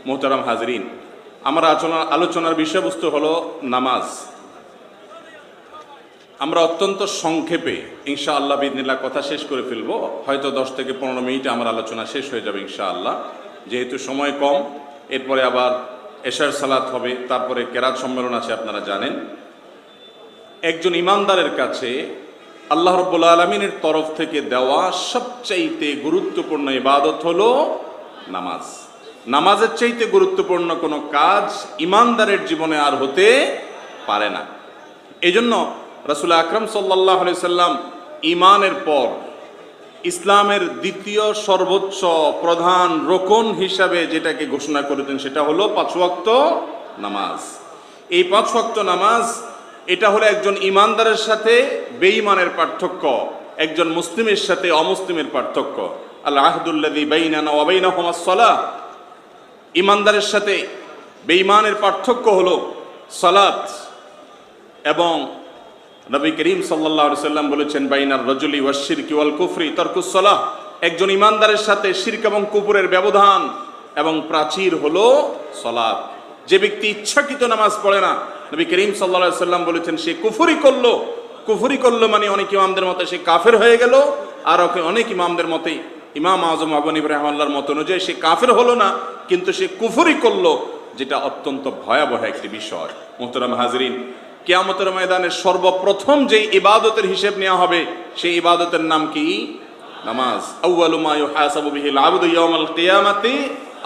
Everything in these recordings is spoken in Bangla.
মোহতারাম হাজরিন, আমার আলোচনার বিষয়বস্তু হলো নামাজ। আমরা অত্যন্ত সংক্ষেপে ইনশাআল্লাহ বিদিনিল্লাহ কথা শেষ করে ফেলবো। হয়তো 10 থেকে 15 মিনিটে আমার আলোচনা শেষ হয়ে যাবে ইনশাআল্লাহ, যেহেতু সময় কম। এরপরে আবার এশার সালাত হবে, তারপরে কেরাত সম্মেলন আছে, আপনারা জানেন। একজন ইমানদারের কাছে আল্লাহ রাব্বুল আলামিনের তরফ থেকে দেওয়া সবচাইতে গুরুত্বপূর্ণ ইবাদত হলো নামাজ। নামাজের চাইতে গুরুত্বপূর্ণ কোনো কাজ ইমানদারের জীবনে আর হতে পারে না। এই জন্য রাসূল আকরাম সাল্লাল্লাহু আলাইহি সাল্লাম ঈমানের পর ইসলামের দ্বিতীয় সর্বোচ্চ প্রধান রোকন হিসাবে যেটাকে ঘোষণা করেছেন সেটা হলো 5 ওয়াক্ত নামাজ। এই 5 ওয়াক্ত নামাজ, এটা হলো একজন ইমানদারের সাথে বেঈমানের পার্থক্য, একজন মুসলিমের সাথে অমুসলিমের পার্থক্য। আল আহদুল্লাযী বাইনানা ওয়া বাইনাহুমাস সালাহ। ইমানদারের সাথে বেঈমানের পার্থক্য হলো সালাত। এবং নবী করিম সাল্লাল্লাহু আলাইহি সাল্লাম বলেছেন, বাইনার রাজুলি ওয়াশ শিরকি ওয়াল কুফরি তারকুস সালাহ। একজন ইমানদারের সাথে শিরক এবং কুফরের ব্যবধান এবং প্রাচীর হলো সালাত। যে ব্যক্তি ইচ্ছাকৃত নামাজ পড়ে না, নবী করিম সাল্লাল্লাহু আলাইহি সাল্লাম বলেছেন সে কুফরি করলো। কুফরি করলো মানে অনেক ইমামদের মতে সে কাফের হয়ে গেল, আর অনেক ইমামদের মতে, ইমাম আযম আবু হানিফা রাহিমাহুল্লাহর মত অনুযায়ী সে কাফের হলো না, কিন্তু সে কুফরি করলো, যেটা অত্যন্ত ভয়াবহ একটি বিষয়। মুহতারাম হাজরিন, কিয়ামতের ময়দানে সর্বপ্রথম যে ইবাদতের হিসেব নেওয়া হবে সেই ইবাদতের নাম কি? নামাজ। আউয়ালু মা ইউহাসাবু বিহিল আবদু ইয়াউমাল কিয়ামাতি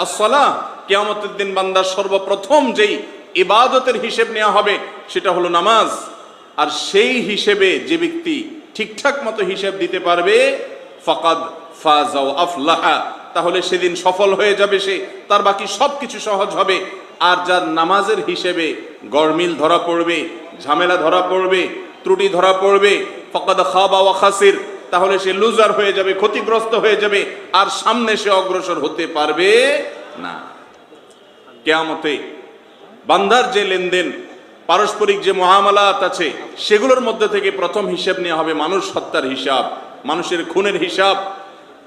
আস-সালাহ। কিয়ামতের দিন বান্দার সর্বপ্রথম যেই ইবাদতের হিসেব নেওয়া হবে সেটা হলো নামাজ। আর সেই হিসেবে যে ব্যক্তি ঠিকঠাক মতো হিসেব দিতে পারবে, ফাকাদ ফাজা ওয়া আফলাহা, তাহলে সেদিন সফল হয়ে যাবে সে, তার বাকি সবকিছু সহজ হবে। আর যার নামাজের হিসেবে গরমিল ধরা পড়বে, ঝামেলা ধরা পড়বে, ত্রুটি ধরা পড়বে, ফাকাদ খাবা ওয়া খাসির, তাহলে সে লুজার হয়ে যাবে, ক্ষতিগ্রস্ত হয়ে যাবে, আর সামনে সে অগ্রসর হতে পারবে না। কিয়ামতে বান্দার যে লেনদেন, পারস্পরিক যে মুআমালাত আছে, সেগুলোর মধ্যে থেকে প্রথম হিসাব নেওয়া হবে মানুষ হত্যার হিসাব, মানুষের খুনের হিসাব।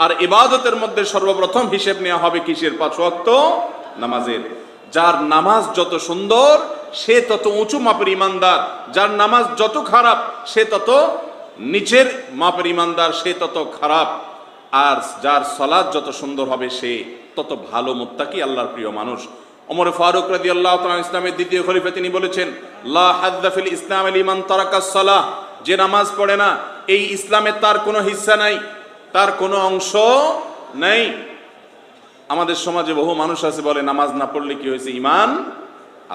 আর ইবাদতের মধ্যে সর্বপ্রথম হিসাব নেওয়া হবে কিসের? 5 ওয়াক্ত নামাজের। যার নামাজ যত সুন্দর সে তত উঁচু মাপের ইমানদার, যার নামাজ যত খারাপ সে তত নিচের মাপের ইমানদার, সে তত খারাপ। আর যার সালাত যত সুন্দর হবে সে তত ভালো মুত্তাকি, আল্লাহর প্রিয় মানুষ। ওমর ফারুক রাদিয়াল্লাহু তাআলা ইসলামের দ্বিতীয় খলিফা, তিনি বলেছেন, লা হাদ্দা ফিল ইসলাম লিমান তারাকাস সালাহ। যে নামাজ পড়ে না এই ইসলামে তার কোনো হিস্সা নাই, তার কোনো অংশ নাই। আমাদের সমাজে বহু মানুষ আছে বলে নামাজ না পড়লে কি হয়েছে? ঈমান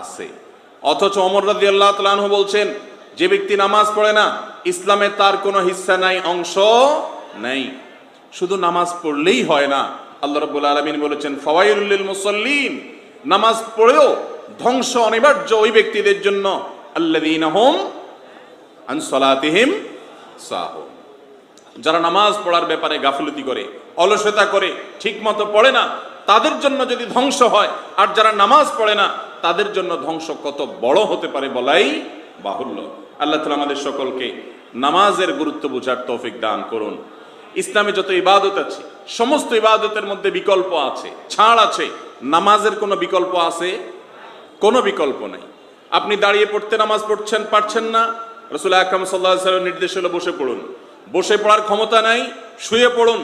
আছে। অথচ ওমর রাদিয়াল্লাহু তাআলা আনহু বলছেন, যে ব্যক্তি নামাজ পড়ে না ইসলামে তার কোনো হিস্সা নাই, অংশ নাই। শুধু নামাজ পড়লেই হয় না, আল্লাহ রাব্বুল আলামিন বলেছেন, ফাওয়াইলুল লিল মুসাল্লিন। নামাজ পড়েও ধ্বংস অনিবার্য ওই ব্যক্তিদের জন্য, আল্লাযীনা হুম আন সালাতিহিম সাহুন। যারা নামাজ পড়ার ব্যাপারে গাফলতি করে, অলসতা করে, ঠিকমতো পড়ে না, তাদের জন্য যদি ধ্বংস হয়, আর যারা নামাজ পড়ে না তাদের জন্য ধ্বংস কত বড় হতে পারে বলাই বাহুল্য। আল্লাহ তাআলা আমাদের সকলকে নামাজের গুরুত্ব বোঝার তৌফিক দান করুন। ইসলামে যত ইবাদত আছে সমস্ত ইবাদতের মধ্যে বিকল্প আছে, ছাড় আছে। নামাজের কোনো বিকল্প আছে? কোনো বিকল্প নাই। আপনি দাঁড়িয়ে পড়তে নামাজ পড়ছেন, পারছেন না, রাসূল আকরাম সাল্লাল্লাহু আলাইহি ওয়াসাল্লামের নির্দেশ হলো বসে পড়ুন। বসে পড়ার ক্ষমতা নাই, শুয়ে পড়ুন।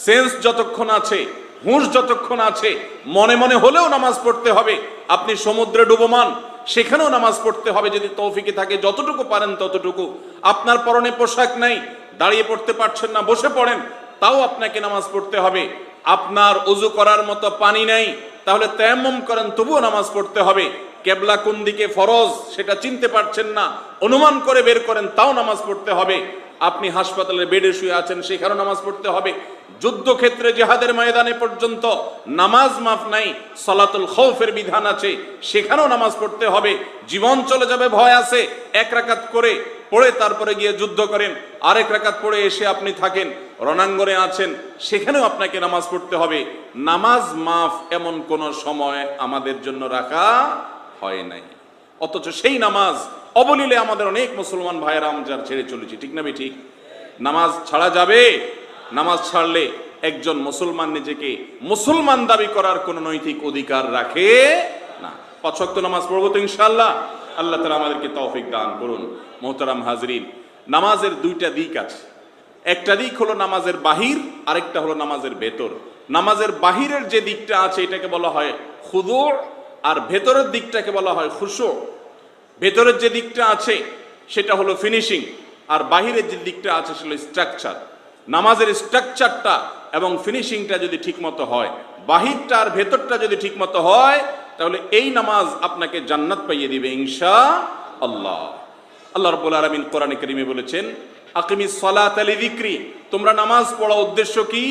সেন্স যতক্ষণ আছে, হুঁশ যতক্ষণ আছে, মনে মনে হলেও নামাজ পড়তে হবে। আপনি সমুদ্রে ডুবমান, সেখানেও নামাজ পড়তে হবে যদি তৌফিকে থাকে, যতটুকু পারেন ততটুকু। আপনার পরনে পোশাক নাই, দাঁড়িয়ে পড়তে পারছেন না, বসে পড়েন, তাও আপনাকে নামাজ পড়তে হবে। আপনার ওযু করার মতো পানি নাই, তাহলে তায়াম্মুম করেন, তবুও নামাজ পড়তে হবে। কেবলা কোন দিকে ফরজ সেটা চিনতে পারছেন না, অনুমান করে বের করেন, তাও নামাজ পড়তে হবে। আপনি হাসপাতালের বেডে শুয়ে আছেন, সেখানেও নামাজ পড়তে হবে। যুদ্ধক্ষেত্রে জিহাদের ময়দানে পর্যন্ত নামাজ মাফ নাই, সালাতুল খাউফের বিধান আছে, সেখানেও নামাজ পড়তে হবে। জীবন চলে যাবে ভয় আছে, 1 রাকাত করে পড়ে তারপরে গিয়ে যুদ্ধ করেন, আরেক রাকাত পড়ে এসে আপনি থাকেন, রণাঙ্গনে আছেন, সেখানেও আপনাকে নামাজ পড়তে হবে। নামাজ মাফ এমন কোন সময় আমাদের জন্য রাখা হয় নাই। অথচ সেই নামাজ অবলীলে আমাদের অনেক মুসলমান ভাইয়েরা আমরা ছেড়ে চলেছি, ঠিক না ঠিক? নামাজ ছাড়া যাবে? নামাজ ছাড়লে একজন মুসলমান নিজেকে মুসলমান দাবি করার কোন নৈতিক অধিকার রাখে না। 5 ওয়াক্ত নামাজ পড়বো তো ইনশাআল্লাহ। আল্লাহ তাআলা আমাদেরকে তৌফিক দান করুন। মোহতারাম হাজরিন, নামাজের দুইটা দিক আছে। একটা দিক হলো নামাজের বাহির, আরেকটা হলো নামাজের ভেতর। নামাজের বাহিরের যে দিকটা আছে এটাকে বলা হয় খুদু, আর ভেতরের দিকটাকে বলা হয় খুশু। ভেতরের যে দিকটা আছে সেটা হলো ফিনিশিং, আর বাহিরের যে দিকটা আছে সেটা স্ট্রাকচার। নামাজের স্ট্রাকচারটা এবং ফিনিশিংটা যদি ঠিকমতো হয়, বাহিরটা আর ভেতরটা যদি ঠিকমতো হয়, তাহলে এই নামাজ আপনাকে জান্নাত পাইয়ে দিবে ইনশাআল্লাহ। আল্লাহ রাব্বুল আলামিন কোরআনে কারীমে বলেছেন, আকিমিস সালাতা লিযিকরি, তোমরা নামাজ পড়া উদ্দেশ্য কি?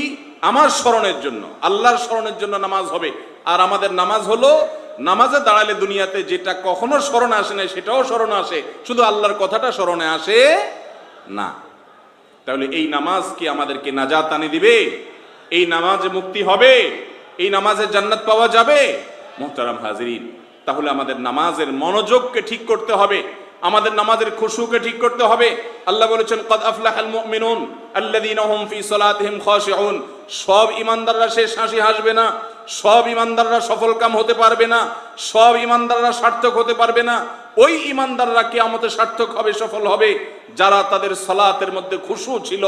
আমার স্মরণের জন্য, আল্লাহর স্মরণের জন্য নামাজ হবে। আর আমাদের নামাজ হলো, নামাজে দাঁড়ালে দুনিয়াতে যেটা কখনো স্মরণে আসে না সেটাও স্মরণে আসে, শুধু আল্লাহর কথাটা স্মরণে আসে না। তাহলে এই নামাজ কি আমাদেরকে নাজাত আনি দিবে? এই নামাজে মুক্তি হবে? এই নামাজে জান্নাত পাওয়া যাবে? মুহতারাম হাজরিন, তাহলে আমাদের নামাজের মনোযোগকে ঠিক করতে হবে, আমাদের নামাজের খুশুকে ঠিক করতে হবে। আল্লাহ বলেছেন, কদ আফলাহাল মুমিনুন আল্লাযীনা হুম ফি সালাতিহিম খাশিউন। সব ঈমানদাররা শেষ হাসি হাসবে না, সব ঈমানদাররা সফলকাম হতে পারবে না, সব ঈমানদাররা সার্থক হতে পারবে না। ওই ঈমানদাররা কিয়ামতে সার্থক হবে, সফল হবে, যারা তাদের সালাতের মধ্যে খুশু ছিল,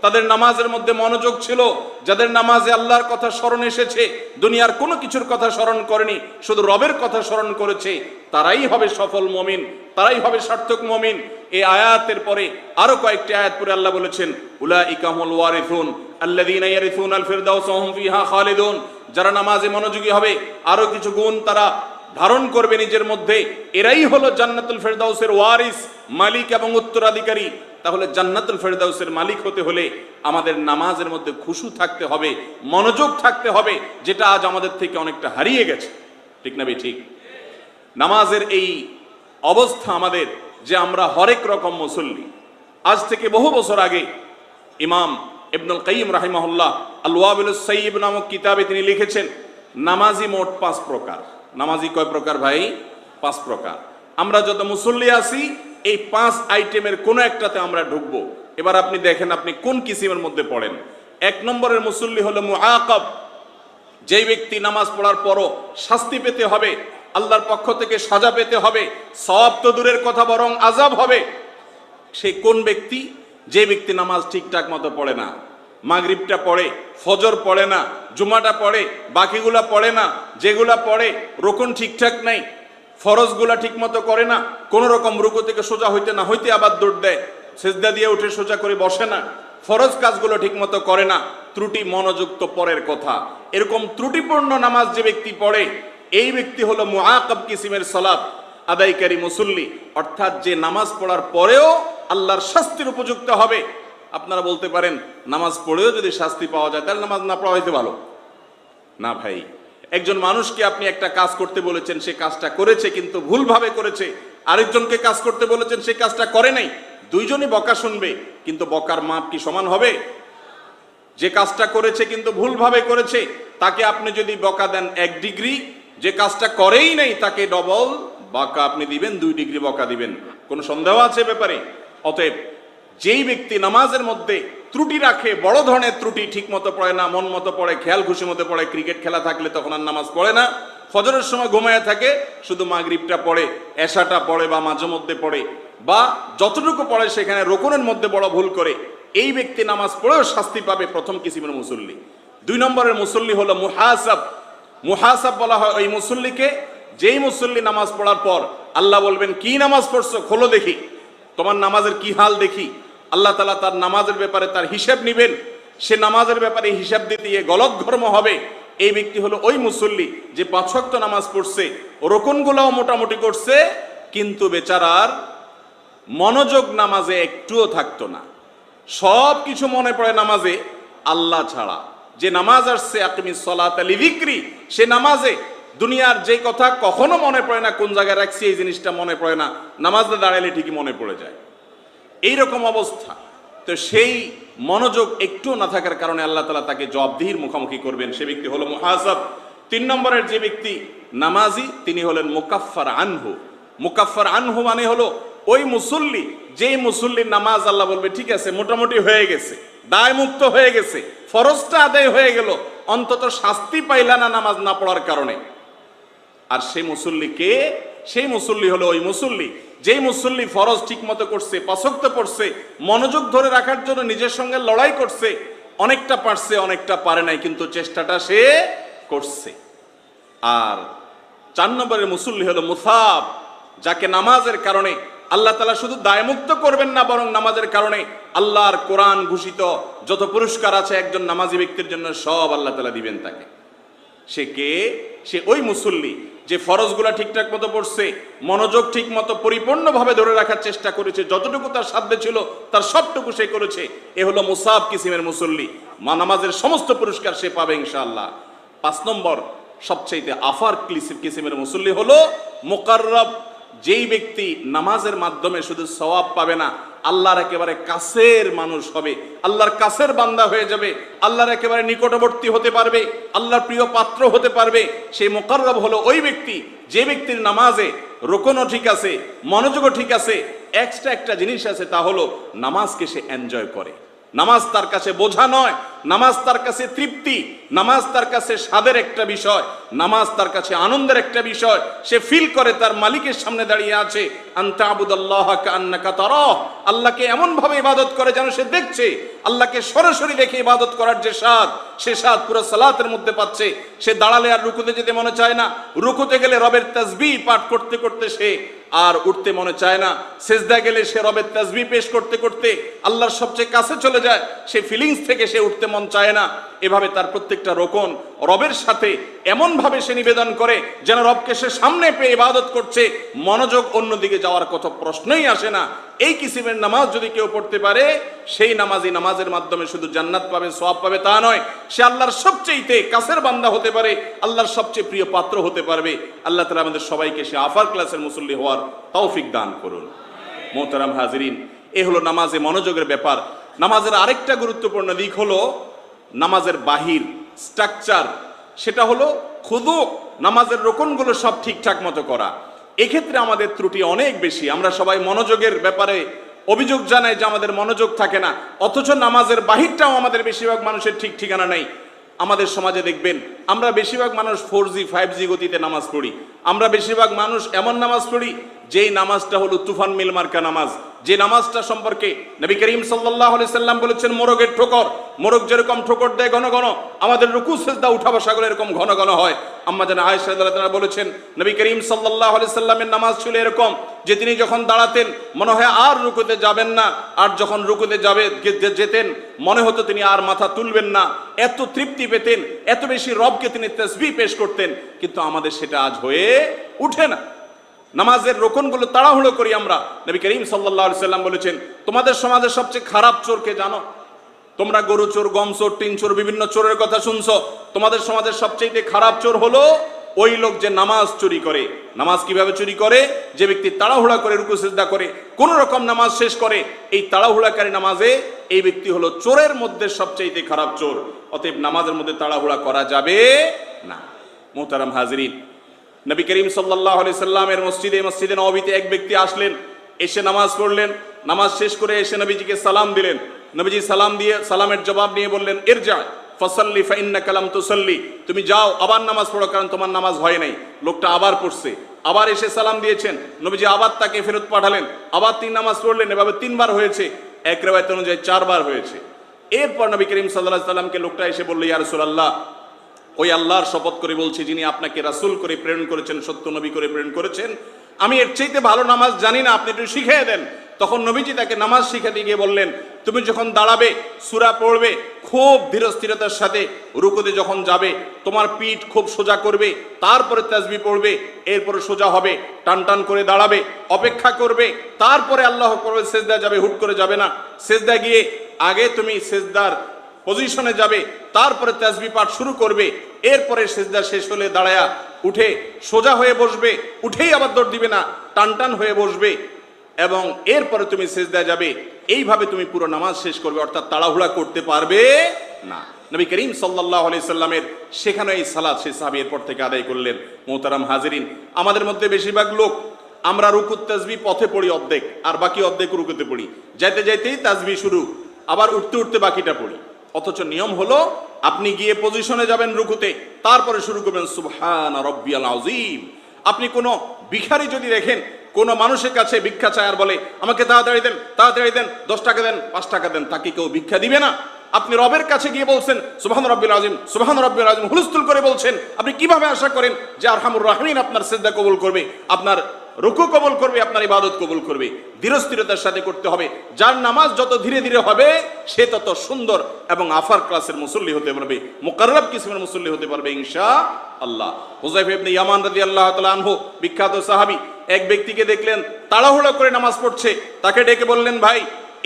তাদের নামাজের মধ্যে মনোযোগ ছিল, যাদের নামাজে আল্লাহর কথা স্মরণ এসেছে, দুনিয়ার কোনো কিছুর কথা স্মরণ করেনি, শুধু রবের কথা স্মরণ করেছে, তারাই হবে সফল মুমিন, তারাই হবে সার্থক মুমিন। এই আয়াতের পরে আরো কয়েকটি আয়াত পরে আল্লাহ বলেছেন, উলাইকা হুমুল ওয়ারিসুন আল্লাযীনা ইয়ারিসুনাল ফিরদাউস ওয়া হুম ফিহা খালিদুন। যারা নামাজে মনোযোগী হবে, আরো কিছু গুণ তারা ধারণ করবে নিজের মধ্যে, এরাই হলো জান্নাতুল ফেরদাউসের ওয়ারিস, মালিক এবং উত্তরাধিকারী। তাহলে জান্নাতুল ফেরদাউসের মালিক হতে হলে আমাদের নামাজের মধ্যে খুশু থাকতে হবে, মনোযোগ থাকতে হবে, যেটা আজ আমাদের থেকে অনেকটা হারিয়ে গেছে। ঠিক না? ঠিক। নামাজের এই অবস্থা আমাদের, যে আমরা হরেক রকম মুসল্লি। আজ থেকে বহু বছর আগে ইমাম ইবনুল কাইয়িম রাহিমাহুল্লাহ আল ওয়াবিলুস সাইয়্যিব নামক কিতাবে তিনি লিখেছেন, নামাজি মোট 5 প্রকার। নামাজি কয় প্রকার ভাই? 5 প্রকার। আমরা যত মুসল্লি আছি, এই 5 আইটেমের কোন একটাতে আমরা ঢুকবো। এবার আপনি দেখেন আপনি কোন কিসিমের মধ্যে পড়েন। 1 নম্বরের মুসল্লি হলো মুআকাব, যেই ব্যক্তি নামাজ পড়ার পরও শাস্তি পেতে হবে, আল্লাহর পক্ষ থেকে সাজা পেতে হবে, সওয়াব তো দূরের কথা বরং আযাব হবে। সে কোন ব্যক্তি? যে ব্যক্তি নামাজ ঠিকঠাক মতো পড়ে না, মাগরিবটা পড়ে, ফজর পড়ে না, জুমাটা পড়ে, বাকিগুলা পড়ে না, যেগুলা পড়ে রুকুন ঠিকঠাক নাই, ফরজগুলা ঠিক মতো করে না, কোন রকম রুকু থেকে সোজা হইতে না হইতে আবার দৌড় দেয়, সেজদা দিয়ে উঠে সোজা করে বসে না, ফরজ কাজগুলো ঠিক মতো করে না, ত্রুটি মনোযোগ তো পরের কথা। এরকম ত্রুটিপূর্ণ নামাজ যে ব্যক্তি পড়ে, এই ব্যক্তি হলো মুআকাব কিসিমের সালাত আদায়কারী মুসল্লি। অর্থাৎ যে নামাজ পড়ার পরেও আল্লাহর শাস্তির উপযুক্ত হবে। আপনারা বলতে পারেন, নামাজ পড়েও যদি শাস্তি পাওয়া যায় তাহলে নামাজ না পড়া হইতে ভালো না। ভাই, একজন মানুষকে আপনি একটা কাজ করতে বলেছেন, সে কাজটা করেছে কিন্তু ভুলভাবে করেছে, আরেকজনকে কাজ করতে বলেছেন, সে কাজটা করে নাই, দুইজনই বকা শুনবে, কিন্তু বকার মাপ কি সমান হবে? যে কাজটা করেছে কিন্তু ভুলভাবে করেছে, তাকে আপনি যদি বকা দেন 1 ডিগ্রি, যে কাজটা করেই নাই তাকে ডবল বকা আপনি দিবেন, 2 ডিগ্রি বকা দিবেন। কোনো সন্দেহ আছে ব্যাপারে? অতএব যেই ব্যক্তি নামাজের মধ্যে ত্রুটি রাখে, বড় ধরনের ত্রুটি, ঠিক মতো পড়ে না, মন মতো পড়ে, খেয়াল খুশি মতো পড়ে, ক্রিকেট খেলা থাকলে তখন আর নামাজ পড়ে না, ফজরের সময় ঘুমায় থাকে, শুধু মাগরিবটা পড়ে, এশাটা পড়ে বা মাঝে মধ্যে পড়ে, বা যতটুকু পড়ে সেখানে রুকুনের মধ্যে বড় ভুল করে, এই ব্যক্তি নামাজ পড়েও শাস্তি পাবে, প্রথম কিসিমের মুসল্লি। 2 নম্বরের মুসল্লি হলো মুহাসাব। মুহাসাব বলা হয় ওই মুসল্লিকে, যেই মুসল্লি নামাজ পড়ার পর আল্লাহ বলবেন, কি নামাজ পড়ছো, খোলো দেখি, তোমার নামাজের কি হাল দেখি। আল্লাহ তাআলা তার নামাজের ব্যাপারে তার হিসাব নিবেন, সে নামাজের ব্যাপারে হিসাব দিতে গিয়ে গলতঘর্ম হবে। এই ব্যক্তি হলো ওই মুসল্লি যে 5 ওয়াক্ত নামাজ পড়ছে, রুকুনগুলোও মোটামুটি করছে, কিন্তু বেচারার মনোযোগ নামাজে একটুও থাকতো না, সব কিছু মনে পড়ে নামাজে আল্লাহ ছাড়া। যে নামাজ আসছে আকিমিস সালাতা লিযিকরি, সে নামাজে দুনিয়ার যে কথা কখনো মনে পড়ে না, কোন জায়গায় রাখছি এই জিনিসটা মনে পড়ে না, নামাজে দাঁড়ালে ঠিকই মনে পড়ে যায়। এইরকম অবস্থা। তো সেই মনোযোগ একটু না থাকার কারণে আল্লাহ তাআলা তাকে জবাবদিহির মুখোমুখি করবেন, সে ব্যক্তি হলো মুহাসাব। 3 নম্বরের যে ব্যক্তি নামাজি, তিনি হলেন মুকাফফার আনহু। মুকাফফার আনহু মানে হলো ওই মুসল্লি, যেই মুসল্লির নামাজ আল্লাহ বলবে ঠিক আছে মোটামুটি হয়ে গেছে, দায়মুক্ত হয়ে গেছে, ফরজটা আদায় হয়ে গেল, অন্তত শাস্তি পাইলা না নামাজ না পড়ার কারণে। আর সেই মুসল্লি কে? সেই মুসল্লি হলো ওই মুসল্লি যেই মুসল্লি ফরজ ঠিক মতো করছে, পাঁচ ওয়াক্ত পড়ছে, মনোযোগ ধরে রাখার জন্য নিজের সঙ্গে লড়াই করছে, অনেকটা পারছে অনেকটা পারে নাই, কিন্তু চেষ্টাটা সে করছে। আর 4 নম্বরের মুসল্লি হলো মুসাব, যাকে নামাজের কারণে আল্লাহ তাআলা শুধু দায়মুক্ত করবেন না, বরং নামাজের কারণে আল্লাহর কোরআন ঘোষিত যত পুরস্কার আছে একজন নামাজি ব্যক্তির জন্য সব আল্লাহ তাআলা দিবেন তাকে। সে কে? সে ওই মুসল্লি যে ফরজগুলা ঠিকঠাক মতো পড়ছে, মনোযোগ ঠিক মতো পরিপূর্ণভাবে ধরে রাখার চেষ্টা করেছে, যতটুকু তার সাধ্যে ছিল তার সবটুকু সে করেছে। এ হলো মুসাব কিসিমের মুসল্লি, নামাজের সমস্ত পুরস্কার সে পাবে ইনশাআল্লাহ। 5 নম্বর সবচাইতে আফার কিসিমের মুসল্লি হলো মুকাররব, যেই ব্যক্তি নামাজের মাধ্যমে শুধু সওয়াব পাবে না, আল্লাহর একেবারে কাছের মানুষ হবে, আল্লাহর কাছের বান্দা হয়ে যাবে, আল্লাহর একেবারে নিকটবর্তী হতে পারবে, আল্লাহর প্রিয় পাত্র হতে পারবে। সেই মুকাররব হলো ওই ব্যক্তি যে ব্যক্তির নামাজে রুকুনও ঠিক আছে, মনোযোগও ঠিক আছে, এক্সট্রা একটা জিনিস আছে, তা হলো নামাজকে সে এনজয় করে। নামাজ তার কাছে বোঝা নয়, নামাজ তার কাছে তৃপ্তি, নামাজ তার কাছে স্বাদের একটা বিষয়, নামাজ তার কাছে আনন্দের একটা বিষয়। সে ফিল করে তার মালিকের সামনে দাঁড়িয়ে আছে, আনতা আবুদাল্লাহা কাআন্নাকা তারাহ, আল্লাহকে এমন ভাবে ইবাদত করে যেন সে দেখছে। আল্লাহকে সরাসরি দেখে ইবাদত করার যে স্বাদ, সে স্বাদ পুরো সালাতের মধ্যে পাচ্ছে। সে দাঁড়ালে আর রুকুতে যেতে মনে চায় না, রুকুতে গেলে রবের তাসবিহ পাঠ করতে করতে সে আর উঠতে মনে চায় না, সেজদা গেলে সে রবের তাসবিহ পেশ করতে করতে আল্লাহর সবচেয়ে কাছে চলে যায়, সে ফিলিংস থেকে সে উঠতে মন চায় না। এভাবে তার প্রত্যেকটা রোকন রবের সাথে এমন ভাবে সে নিবেদন করে যেন রবকে সে সামনে পেয়ে ইবাদত করছে, মনোযোগ অন্যদিকে যাওয়ার কথা প্রশ্নই আসে না। এই কিসিমের নামাজ যদি কেউ পড়তে পারে, সেই নামাজই নামাজের মাধ্যমে শুধু জান্নাত পাবে, সওয়াব পাবে তা নয়, সে আল্লাহর সবচেয়ে কাছের বান্দা হতে পারে, আল্লাহর সবচেয়ে প্রিয় পাত্র হতে পারবে। আল্লাহ তাআলা আমাদের সবাইকে সে আফার ক্লাসের মুসল্লি হওয়ার তৌফিক দান করুন। মোহতারাম হাজিরিন, এ হলো নামাজে মনোযোগের ব্যাপার। নামাজের আরেকটা গুরুত্বপূর্ণ দিক হলো নামাজের বাহির স্ট্রাকচার, সেটা হলো খুদু, নামাজের রোকনগুলো সব ঠিকঠাক মতো করা। এক্ষেত্রে আমাদের ত্রুটি অনেক বেশি। আমরা সবাই মনোযোগের ব্যাপারে অভিযোগ জানাই যে আমাদের মনোযোগ থাকে না, অথচ নামাজের বাহিরটাও আমাদের বেশিরভাগ মানুষের ঠিক ঠিকানা নাই। আমাদের সমাজে দেখবেন আমরা বেশিরভাগ মানুষ 4G 5G গতিতে নামাজ পড়ি। আমরা বেশিরভাগ মানুষ এমন নামাজ পড়ি যেই নামাজটা হলো তুফান মিল মার্কা নামাজ, যে নামাজটা সম্পর্কে নবী করিম সাল্লাল্লাহু আলাইহি সাল্লাম বলেছেন মোরগের ঠোকর, মোরগ যেরকম ঠোকর দেয় ঘন ঘন, আমাদের রুকু সিজদা উঠা বসা করে এরকম ঘন ঘন হয়। আম্মা জান আয়েশা রাদিয়াল্লাহু তাআলা বলেছেন নবী করিম সাল্লাল্লাহু আলাইহি সাল্লামের নামাজ ছিল এরকম যে তিনি যখন দাঁড়াতেন মনে হয় আর রুকুতে যাবেন না, আর যখন রুকুতে যেতেন মনে হতো তিনি আর মাথা তুলবেন না। এত তৃপ্তি পেতেন, এত বেশি রবকে তিনি তাসবিহ পেশ করতেন। কিন্তু আমাদের সেটা আজ হয়ে উঠে না। নামাজের রোকনগুলো তাড়াহুড়ো করি আমরা। নবী করিম সাল্লাল্লাহু আলাইহি সাল্লাম বলেছেন তোমাদের সমাজের সবচেয়ে খারাপ চোরকে জানো? তোমরা গরু চোর, গম চোর, টিন চোর, বিভিন্ন চোরের কথা শুনছো। তোমাদের সমাজের সবচেয়ে খারাপ চোর হলো ওই লোক যে নামাজ চুরি করে। নামাজ কিভাবে চুরি করে? যে ব্যক্তি তাড়াহুড়া করে রুকু সিজদা করে, কোন রকম নামাজ শেষ করে, এই তাড়াহুড়াকারী নামাজে এই ব্যক্তি হলো চোরের মধ্যে সবচেয়ে খারাপ চোর। অতএব নামাজের মধ্যে তাড়াহুড়া করা যাবে না। মুহতারাম হাজিরিন, নবী করিম সাল্লাল্লাহু আলাইহি সাল্লামের মসজিদে নববীতে এক ব্যক্তি আসলেন, এসে নামাজ পড়লেন, নামাজ শেষ করে এসে নবীজিকে সালাম দিলেন। নবীজি সালাম দিয়ে সালামের জবাব নিয়ে বললেন ইরজা ফাসাল্লি ফাইন্নাকা লাম তুসাল্লি, তুমি যাও আবার নামাজ পড়ো, কারণ তোমার নামাজ হয় নাই। লোকটা আবার পড়ছে, আবার এসে সালাম দিয়েছেন, নবীজি আবার তাকে ফেরত পাঠালেন, আবার 3 নামাজ পড়লেন। এভাবে 3 বার হয়েছে, এক রিওয়ায়াত অনুযায়ী 4 বার হয়েছে। এরপর নবী করিম সাল্লাল্লাহু আলাইহি সাল্লামকে লোকটা এসে বলল ইয়া রাসূলুল্লাহ, ওই আল্লাহর শপথ করে বলছি যিনি আপনাকে রাসূল করে প্রেরণ করেছেন, সত্য নবী করে প্রেরণ করেছেন, আমি এর চাইতে ভালো নামাজ জানি না, আপনি একটু শিখিয়ে দেন। তখন নবীজি তাকে নামাজ শিখাতে গিয়ে বললেন তুমি যখন দাঁড়াবে সূরা পড়বে খুব ধীরস্থিরতার সাথে, রুকুতে যখন যাবে তোমার পিঠ খুব সোজা করবে, তারপরে তাসবিহ পড়বে, এরপরে সোজা হবে, টান টান করে দাঁড়াবে, অপেক্ষা করবে, তারপরে আল্লাহু আকবার সিজদা যাবে, হুট করে যাবে না। সিজদা গিয়ে আগে তুমি সিজদার পজিশনে যাবে, তারপরে তাসবিহ পাঠ শুরু করবে, এরপরে সিজদা শেষ হলে দাঁড়ায়া উঠে সোজা হয়ে বসবে, উঠেই আবার দৌড় দিবে না, টান টান হয়ে বসবে, এবং এরপরে তুমি সিজদা যাবে। এইভাবে তুমি পুরো নামাজ শেষ করবে, অর্থাৎ তাড়াহুড়া করতে পারবে না। নবী করিম সাল্লাল্লাহু আলাইহি সাল্লামের শেখানো এই সালাত সেই সাহাবী এরপর থেকে আদায় করলেন। মুহতারাম হাজিরিন, আমাদের মধ্যে বেশিরভাগ লোক আমরা রুকুত তাসবিহ পথে পড়ি অর্ধেক, আর বাকি অর্ধেক রুকুতে পড়ি, যাইতে যাইতেই তাসবিহ শুরু, আবার উঠতে উঠতে বাকিটা পড়ি। অথচ নিয়ম হলো আপনি গিয়ে পজিশনে যাবেন রুকুতে, তারপরে শুরু করবেন সুবহান রব্বিয়াল আযীম। আপনি কোনো ভিখারি যদি দেখেন কোনো মানুষের কাছে ভিক্ষা চায় আর বলে আমাকে তাড়াতাড়ি দেন, তাড়াতাড়ি দেন, 10 টাকা দেন, 5 টাকা দেন, তাকে কেউ ভিক্ষা দিবে না। আপনি রবের কাছে গিয়ে বলছেন সুবহান রব্বিল আযীম, সুবহান রব্বিল আযীম, হুলস্থুল করে বলছেন, আপনি কিভাবে আশা করেন যে আরহামুর রাহিমিন আপনার সিজদা কবুল করবে, আপনার রুকু কবুল করবে, আপনার ইবাদত কবুল করবে? ধীরস্থিরতার সাথে করতে হবে। যার নামাজ যত ধীরে ধীরে হবে সে তত সুন্দর এবং আফার ক্লাসের মুসল্লি হতে পারবে, মুকাররব কিসমের মুসল্লি হতে পারবে ইনশাআল্লাহ। হুযায়ফা ইবনে ইয়ামান রাদিয়াল্লাহু তাআলা আনহু, বিখ্যাত সাহাবী, এক ব্যক্তিকে দেখলেন তাড়াহুড়ো করে নামাজ পড়ছে। তাকে ডেকে বললেন, ভাই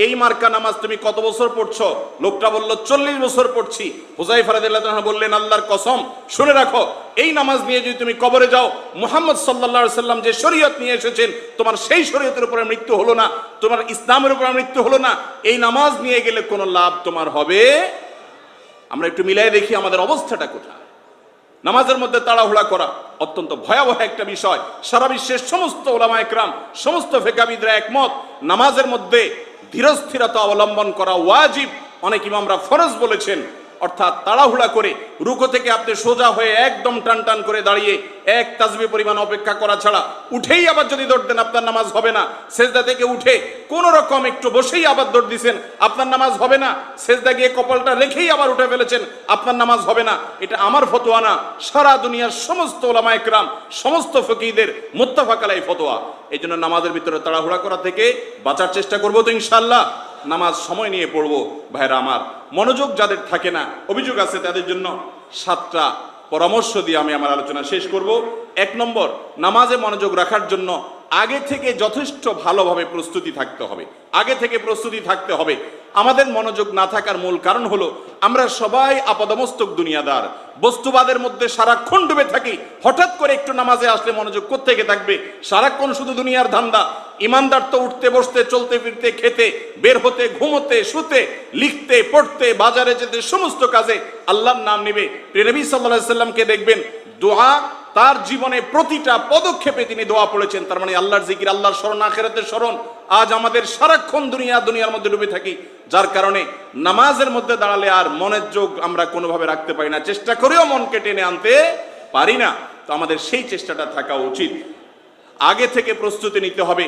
এই মার্কা নামাজ তুমি কত বছর পড়ছো? লোকটা বলল 40 বছর পড়ছি। হুযায়ফা রাদিয়াল্লাহু তাআলা বললেন, আল্লাহর কসম, শুনে রাখো, এই নামাজ নিয়ে যদি তুমি কবরে যাও, মুহাম্মদ সাল্লাল্লাহু আলাইহি সাল্লাম যে শরীয়ত নিয়ে এসেছেন তোমার সেই শরীয়তের উপরে মৃত্যু হলো না, তোমার ইসলামের উপরে মৃত্যু হলো না, এই নামাজ নিয়ে গেলে কোনো লাভ তোমার হবে। আমরা একটু মিলাই দেখি আমাদের অবস্থাটা কোথায়। নামাজের মধ্যে তাড়াহুড়া করা অত্যন্ত ভয়াবহ একটা বিষয়। সারা বিশ্বের সমস্ত উলামা একরাম, সমস্ত ফিকহাবিদরা একমত, নামাজের মধ্যে ধীরস্থিরতা অবলম্বন করা ওয়াজিব। অনেক ইমামরা ফরজ বলেছেন। অর্থাৎ তাড়াহুড়া করে রুকু থেকে আপনি সোজা হয়ে একদম টান টান করে দাঁড়িয়ে এক তাসবিহ পরিমাণ অপেক্ষা করা ছাড়া উঠেই আবার যদি দৌড় দেন আপনার নামাজ হবে না। সেজদা থেকে উঠে কোন রকম একটু বসেই আবার দৌড় দিছেন, আপনার নামাজ হবে না। সেজদা গিয়ে কপালটা রেখেই আবার উঠে ফেলেছেন, আপনার নামাজ হবে না। এটা আমার ফতোয়া না, সারা দুনিয়ার সমস্ত উলামা একরাম, সমস্ত ফকিহদের মুত্তাফাক আলাইহি ফতোয়া। এই জন্য নামাজের ভিতরে তাড়াহুড়া করা থেকে বাঁচার চেষ্টা করবো তো ইনশাআল্লাহ। নামাজ সময় নিয়ে পড়বো। ভাইরা আমার, মনোযোগ যাদের থাকে না, অভিযোগ আছে, তাদের জন্য 7টা পরামর্শ দিয়ে আমি আমার আলোচনা শেষ করব। 1 নম্বর, নামাজে মনোযোগ রাখার জন্য আগে থেকে যথেষ্ট ভালোভাবে প্রস্তুতি থাকতে হবে। আগে থেকে প্রস্তুতি থাকতে হবে। আমাদের মনোযোগ না থাকার মূল কারণ হলো আমরা সবাই আপাদমস্তক দুনিয়াদার, বস্তুবাদের মধ্যে সারাক্ষণ ডুবে থাকি। হঠাৎ করে একটু নামাজে আসলে মনোযোগ কোত্থেকে থাকবে? সারাক্ষণ শুধু দুনিয়ার ধান্দা। ইমানদার তো উঠতে বসতে, চলতে ফিরতে, খেতে, বের হতে, ঘুমোতে, শুতে, লিখতে, পড়তে, বাজারে যেতে, সমস্ত কাজে আল্লাহর নাম নিবে। নবী সাল্লাল্লাহু আলাইহি সাল্লামকে দেখবেন দোয়া তার জীবনে প্রতিটা পদক্ষেপে তিনি দোয়া পড়েছেন। তার মানে আল্লাহর জিকির, আল্লাহর স্মরণ, আখিরাতের স্মরণ। আজ আমাদের সারাক্ষণ দুনিয়ার মধ্যে ডুবে থাকি, যার কারণে নামাজের মধ্যে দাঁড়ালে আর মনের যোগ আমরা কোনোভাবে রাখতে পারি না, চেষ্টা করেও মনকে টেনে আনতে পারি না। তো আমাদের সেই চেষ্টাটা থাকা উচিত। আগে থেকে প্রস্তুতি নিতে হবে।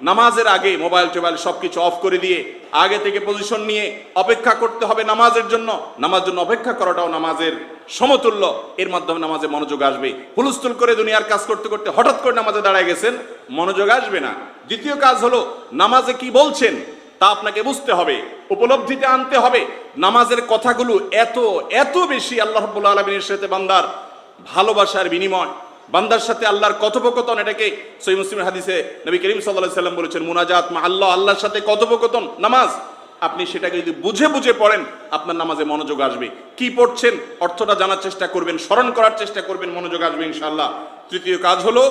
নামাজের আগে মোবাইল টোবাইল সবকিছু অফ করে দিয়ে আগে থেকে পজিশন নিয়ে অপেক্ষা করতে হবে নামাজের জন্য। নামাজের জন্য অপেক্ষা করাটাও নামাজের সমতুল্য। এর মাধ্যমে নামাজে মনোযোগ আসবে। হুলস্থুল করে দুনিয়ার কাজ করতে করতে হঠাৎ করে নামাজে দাঁড়ায় গেছেন, মনোযোগ আসবে না। দ্বিতীয় কাজ হলো নামাজে কি বলছেন তা আপনাকে বুঝতে হবে, উপলব্ধিতে আনতে হবে। নামাজের কথাগুলো এত এত বেশি আল্লাহ রাব্বুল আলামিনের সাথে বান্দার ভালোবাসার বিনিময়, বান্দার সাথে আল্লাহর কথোপকথন। এটাকে সহিহ মুসলিমের হাদিসে নবী করিম সাল্লাল্লাহু আলাইহি সাল্লাম বলেছেন, মুনাজাত মা আল্লাহ, আল্লাহর সাথে কথোপকথন নামাজ। আপনি সেটাকে যদি বুঝে বুঝে পড়েন, আপনার নামাজে মনোযোগ আসবে। কি পড়ছেন অর্থটা জানার চেষ্টা করবেন, স্মরণ করার চেষ্টা করবেন, মনোযোগ আসবে ইনশাআল্লাহ। তৃতীয় কাজ হলো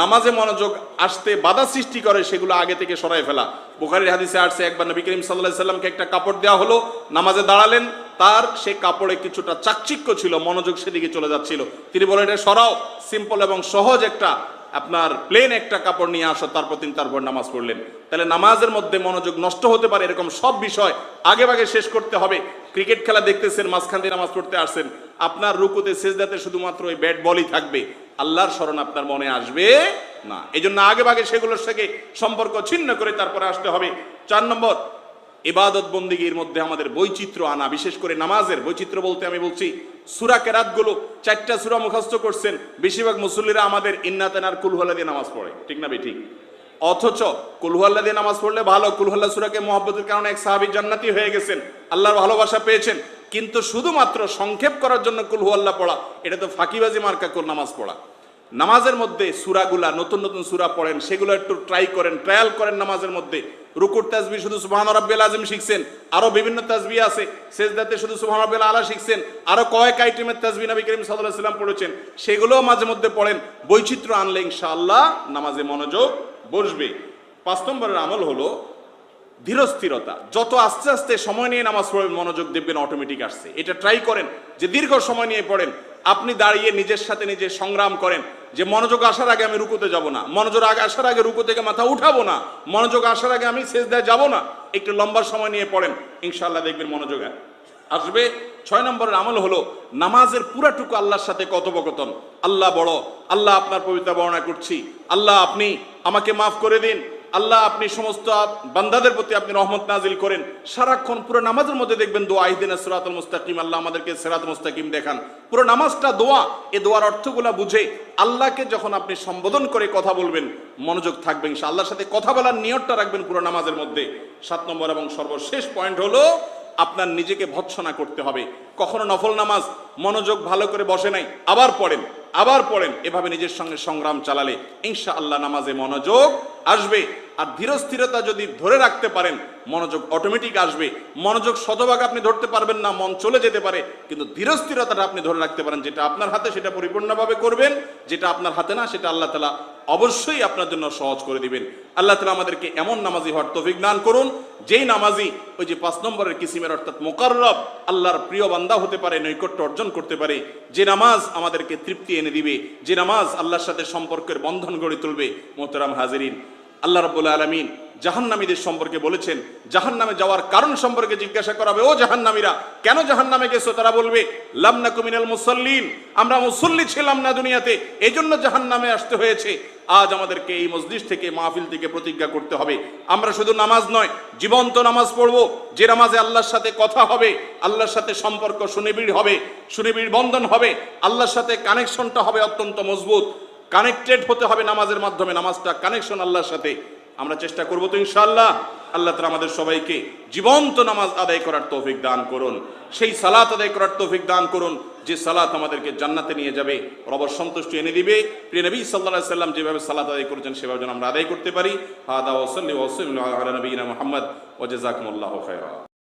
নামাজে মনোযোগ আসতে বাধা সৃষ্টি করে সেগুলো আগে থেকে সরাই ফেলা। বুখারীর হাদিসে আসছে, একবার নবী করিম সাল্লাল্লাহু আলাইহি সাল্লামকে একটা কাপড় দেওয়া হলো, নামাজে দাঁড়ালেন, তার সে কাপড়ে কিছুটা চাকচিক্য ছিল, মনোযোগ সেদিকে চলে যাচ্ছিল। তিনি বলেন, এটা সরাও, সিম্পল এবং সহজ একটা আপনার প্লেন একটা কাপড় নিয়ে আসো। তারপর তিনি তারপর নামাজ পড়লেন। তাহলে নামাজের মধ্যে মনোযোগ নষ্ট হতে পারে এরকম সব বিষয় আগে ভাগে শেষ করতে হবে। ক্রিকেট খেলা দেখতেছেন, মাঝখান দিয়ে নামাজ পড়তে আসছেন, আপনার রুকুতে সেজদাতে শুধুমাত্র ওই ব্যাট বলই থাকবে, আল্লাহর স্মরণ আপনার মনে আসবে না। এই জন্য আগে ভাগে সেগুলোর সাথে সম্পর্ক ছিন্ন করে তারপরে আসতে হবে। 4 নম্বর, ইবাদত বন্দিগির মধ্যে আমাদের বৈচিত্র্য আনা। বিশেষ করে নামাজের বৈচিত্র্য বলতে আমি বলছি সূরা কেরাতগুলো 4টা সূরা মুখস্থ করছেন। বেশিরভাগ মুসল্লিরা আমাদের ইন্নাতান আর কুল হুয়াল্লাহ দিয়ে নামাজ পড়ে, ঠিক না বেঠিক? অথচ কুল হুয়াল্লাহ দিয়ে নামাজ পড়লে ভালো, কুল হুয়াল্লাহ সূরাকে মহব্বতের কারণে এক সাহাবী জান্নাতি হয়ে গেছেন, আল্লাহর ভালোবাসা পেয়েছেন। কিন্তু শুধুমাত্র সংক্ষেপ করার জন্য কুল হুয়াল্লাহ পড়া, এটা তো ফাঁকিবাজি মার্কা কুল নামাজ পড়া। নামাজের মধ্যে সূরাগুলা নতুন নতুন সূরা পড়েন, সেগুলো একটু ট্রাই করেন, ট্রায়াল করেন। নামাজের মধ্যে রুকুর তাসবিহ শুধু সুবহান রাব্বিল আযীম শিখছেন, আরো বিভিন্ন তাসবিহ আছে। সেজদাতে শুধু সুবহান রাব্বিল আলা শিখছেন, আরো কয়েক আইটেমের তাসবিহ নবী করিম সাল্লাল্লাহু আলাইহি ওয়াসাল্লাম পড়েছেন, সেগুলোও মাঝে মধ্যে পড়েন। বৈচিত্র্য আনলে ইনশাআল্লাহ নামাজে মনোযোগ বসবে। 5 নম্বরের আমল হলো ধীরস্থিরতা। যত আস্তে আস্তে সময় নিয়ে নামাজ পড়বেন, মনোযোগ দেখবেন অটোমেটিক আসছে। এটা ট্রাই করেন যে দীর্ঘ সময় নিয়ে পড়েন। আপনি দাঁড়িয়ে নিজের সাথে নিজে সংগ্রাম করেন যে মনোযোগ আসার আগে আমি রুকুতে যাব না, মনোযোগ আসার আগে রুকু থেকে মাথা উঠাবো না, মনোযোগ আসার আগে আমি সিজদায় যাব না। একটু লম্বা সময় নিয়ে পড়েন, ইনশাআল্লাহ দেখবেন মনোযোগ আসবে। 6 নম্বরের আমল হলো নামাজের পুরাটুকু আল্লাহর সাথে কথোপকথন। আল্লাহ বড়, আল্লাহ আপনার পবিত্রতা বর্ণনা করছি, আল্লাহ আপনি আমাকে মাফ করে দিন, আল্লাহ আপনি সমস্ত বান্দাদের প্রতি আপনি রহমত নাজিল করেন। সারাক্ষণ পুরো নামাজের মধ্যে দেখবেন দোয়া, ইহদিনাস সিরাতাল মুস্তাকিম, আল্লাহ আমাদেরকে সিরাত মুস্তাকিম দেখান। পুরো নামাজটা দোয়া। এই দোয়ার অর্থগুলা বুঝে আল্লাহকে যখন আপনি সম্বোধন করে কথা বলবেন, মনোযোগ থাকবে ইনশাআল্লাহ। আল্লাহর সাথে কথা বলার নিয়তটা রাখবেন পুরো নামাজের মধ্যে। 7 নম্বর এবং সর্বশেষ পয়েন্ট হলো আপনার নিজেকে ভৎসনা করতে হবে। কখনো নফল নামাজ মনোযোগ ভালো করে বসে নাই, আবার পড়েন, এভাবে নিজের সঙ্গে সংগ্রাম চালালে ইনশাআল্লাহ নামাজে মনোযোগ আসবে। আর ধীরস্থিরতা যদি ধরে রাখতে পারেন, মনোযোগ অটোমেটিক আসবে। মনোযোগ শতভাগ আপনি ধরতে পারবেন না, মন চলে যেতে পারে, কিন্তু ধীরস্থিরতাটা আপনি ধরে রাখতে পারেন। যেটা আপনার হাতে সেটা পরিপূর্ণভাবে করবেন, যেটা আপনার হাতে না সেটা আল্লাহ তাআলা অবশ্যই আপনার জন্য সহজ করে দিবেন। আল্লাহ তাআলা আমাদেরকে এমন নামাজি হওয়ার তৌফিক দান করুন, যেই নামাজি ওই যে 5 নম্বরের কিসিমের অর্থাৎ মুকাররব, আল্লাহর প্রিয় বান্দা হতে পারে, নৈকট্য অর্জন করতে পারে। যে নামাজ আমাদেরকে তৃপ্তি এনে দিবে, যে নামাজ আল্লাহর সাথে সম্পর্কের বন্ধন গড়ে তুলবে। মোহতারাম হাজিরিন, আল্লাহ রাব্বুল আলামিন জাহান্নামীদের সম্পর্কে বলেছেন, জাহান্নামে যাওয়ার কারণ সম্পর্কে জিজ্ঞাসা করা হবে, ও জাহান্নামীরা কেন জাহান্নামে গেছো? তারা বলবে লাম নাকু মিনাল মুসাল্লিন, আমরা মুসল্লি ছিলাম না দুনিয়াতে, এজন্য জাহান্নামে আসতে হয়েছে। আজ আমাদেরকে এই মজলিস থেকে, মাহফিল থেকে প্রতিজ্ঞা করতে হবে, আমরা শুধু নামাজ নয়, জীবন্ত নামাজ পড়বো, যে নামাজে আল্লাহর সাথে কথা হবে, আল্লাহর সাথে সম্পর্ক সুনিবিড় হবে, সুনিবিড় বন্ধন হবে, আল্লাহর সাথে কানেকশনটা হবে অত্যন্ত মজবুত। কানেক্টেড হতে হবে নামাজের মাধ্যমে, নামাজটা কানেকশন আল্লাহর সাথে। আমরা চেষ্টা করবো তো ইনশাআল্লাহ। আল্লাহ তাআলা আমাদের সবাইকে জীবন্ত নামাজ আদায় করার তৌফিক দান করুন, সেই সালাত আদায় করার তৌফিক দান করুন যে সালাত আমাদেরকে জান্নাতে নিয়ে যাবে, রবের সন্তুষ্টি এনে দিবে। প্রিয় নবী সাল্লাল্লাহু আলাইহি সাল্লাম যেভাবে সালাত আদায় করেছেন সেভাবে যেন আমরা আদায় করতে পারি। হাদা ওয়া সাল্লি ওয়া সাল্লিম আলা নবিয়িনা মুহাম্মদ ওয়া জাযাকুমুল্লাহু খায়রা।